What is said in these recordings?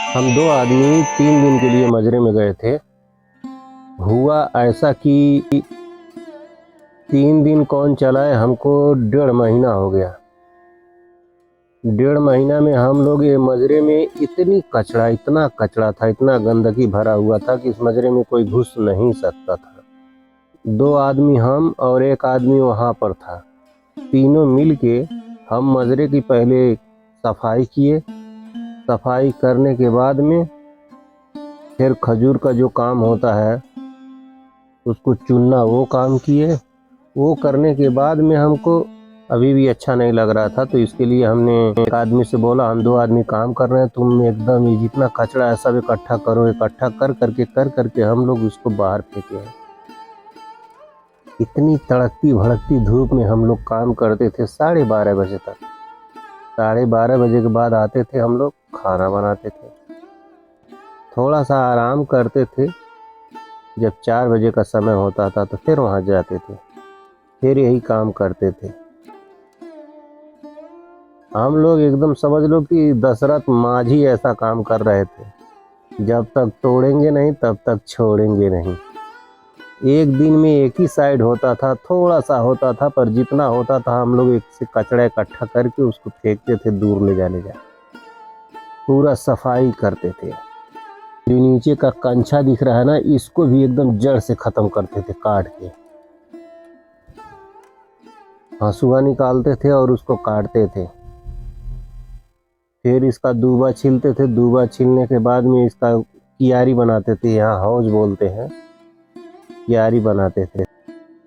हम दो आदमी 3 दिन के लिए मजरे में गए थे। हुआ ऐसा कि 3 दिन कौन चलाए, हमको 1.5 महीना हो गया। 1.5 महीना में हम लोग ये मजरे में इतना कचरा था, इतना गंदगी भरा हुआ था कि इस मजरे में कोई घुस नहीं सकता था। 2 आदमी हम और 1 आदमी वहाँ पर था। तीनों मिल के हम मजरे की पहले सफाई किए। सफाई करने के बाद में फिर खजूर का जो काम होता है उसको चुनना, वो काम किए। वो करने के बाद में हमको अभी भी अच्छा नहीं लग रहा था, तो इसके लिए हमने एक आदमी से बोला, हम 2 आदमी काम कर रहे हैं, तुम एकदम ये जितना कचरा है सब इकट्ठा करो। इकट्ठा कर करके हम लोग उसको बाहर फेंके हैं। इतनी तड़कती भड़कती धूप में हम लोग काम करते थे 12:30 बजे तक। 12:30 बजे के बाद आते थे, हम लोग खाना बनाते थे, थोड़ा सा आराम करते थे। जब 4 बजे का समय होता था तो फिर वहाँ जाते थे, फिर यही काम करते थे। हम लोग एकदम समझ लो कि दशरथ माझी ऐसा काम कर रहे थे। जब तक तोड़ेंगे नहीं तब तक छोड़ेंगे नहीं। एक दिन में एक ही साइड होता था, थोड़ा सा होता था, पर जितना होता था हम लोग एक से कचरा इकट्ठा करके उसको फेंकते थे दूर ले जा। पूरा सफाई करते थे। जो नीचे का कंछा दिख रहा है ना, इसको भी एकदम जड़ से खत्म करते थे, काट के हंसुआ निकालते थे और उसको काटते थे। फिर इसका दूबा छीलते थे। दूबा छीलने के बाद में इसका कियारी बनाते थे, यहाँ हौज बोलते हैं, कियारी बनाते थे।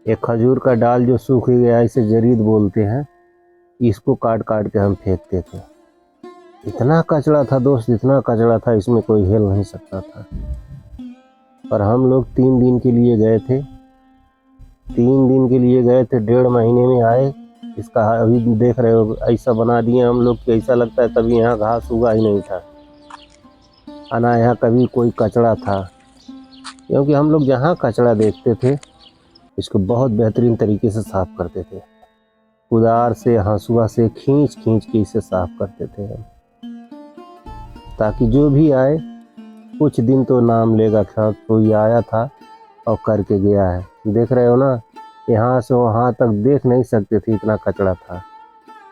एक खजूर का डाल जो सूख गया, इसे जरीद बोलते हैं, इसको काट काट के हम फेंकते थे। इतना कचरा था दोस्त, इतना कचरा था, इसमें कोई हिल नहीं सकता था। पर हम लोग 3 दिन के लिए गए थे। 3 दिन के लिए गए थे, 1.5 महीने में आए। इसका अभी देख रहे हो, ऐसा बना दिए हम लोग कि ऐसा लगता है कभी यहाँ घास उगा ही नहीं था, ना यहाँ कभी कोई कचरा था। क्योंकि हम लोग जहाँ कचरा देखते थे इसको बहुत बेहतरीन तरीके से साफ करते थे। कुदार से, हंसुआ से खींच खींच के इसे साफ करते थे हम, ताकि जो भी आए कुछ दिन तो नाम लेगा कि कोई आया था और करके गया है। देख रहे हो ना, यहाँ से वहाँ तक देख नहीं सकते थे, इतना कचरा था।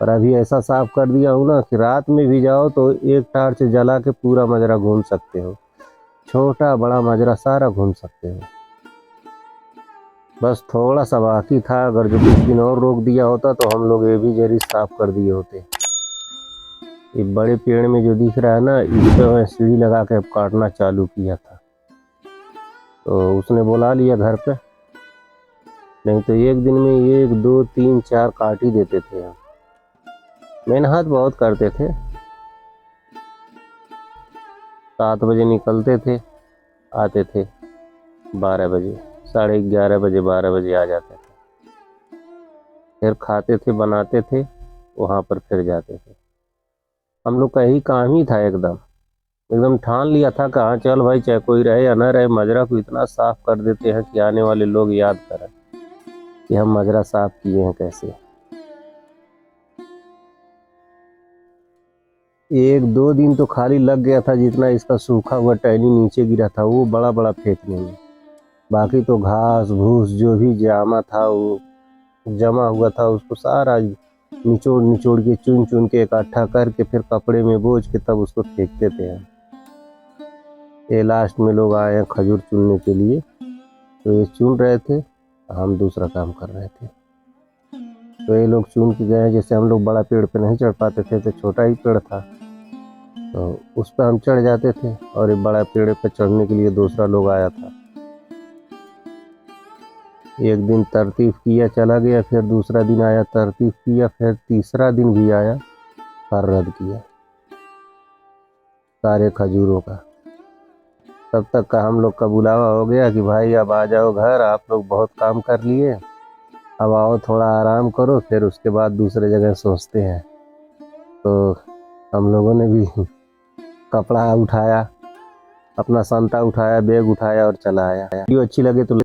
पर अभी ऐसा साफ कर दिया हूँ ना कि रात में भी जाओ तो एक टार्च जला के पूरा मजरा घूम सकते हो, छोटा बड़ा मजरा सारा घूम सकते हो। बस थोड़ा सा बाकी था, अगर जो कुछ दिन और रोक दिया होता तो हम लोग ये भी जरी साफ कर दिए होते। ये बड़े पेड़ में जो दिख रहा है ना, इस पे सीढ़ी लगा के काटना चालू किया था, तो उसने बुला लिया घर पे। नहीं तो एक दिन में 1 2 3 4 काट ही देते थे हम। मेहनत बहुत करते थे। 7 बजे निकलते थे, आते थे 12 बजे, 11:30 बजे, 12 बजे आ जाते थे। फिर खाते थे, बनाते थे, वहाँ पर फिर जाते थे। हम लोग का यही काम ही था। एकदम एकदम ठान लिया था कि हाँ चल भाई, चाहे कोई रहे या ना रहे, मजरा को इतना साफ कर देते हैं कि आने वाले लोग याद करें कि हम मजरा साफ किए हैं कैसे। 1 2 दिन तो खाली लग गया था, जितना इसका सूखा हुआ टहनी नीचे गिरा था वो बड़ा बड़ा फेंकने में। बाकी तो घास भूस जो भी जामा था, वो जमा हुआ था, उसको सारा निचोड़ निचोड़ के, चुन चुन के इकट्ठा करके फिर कपड़े में बोझ के तब उसको फेंकते थे हम। ये लास्ट में लोग आए हैं खजूर चुनने के लिए, तो ये चुन रहे थे, हम दूसरा काम कर रहे थे। तो ये लोग चुन के गए। जैसे हम लोग बड़ा पेड़ पे नहीं चढ़ पाते थे, तो छोटा ही पेड़ था, तो उस पर हम चढ़ जाते थे, और एक बड़ा पेड़ पे चढ़ने के लिए दूसरा लोग आया था। एक दिन तरतीब किया, चला गया, फिर दूसरा दिन आया, तरतीब किया, फिर तीसरा दिन भी आया, पर रद्द किया सारे खजूरों का। तब तक का हम लोग का बुलावा हो गया कि भाई अब आ जाओ घर, आप लोग बहुत काम कर लिए, अब आओ थोड़ा आराम करो, फिर उसके बाद दूसरे जगह सोचते हैं। तो हम लोगों ने भी कपड़ा उठाया, अपना संता उठाया, बैग उठाया और चला आया। वीडियो अच्छी लगे तो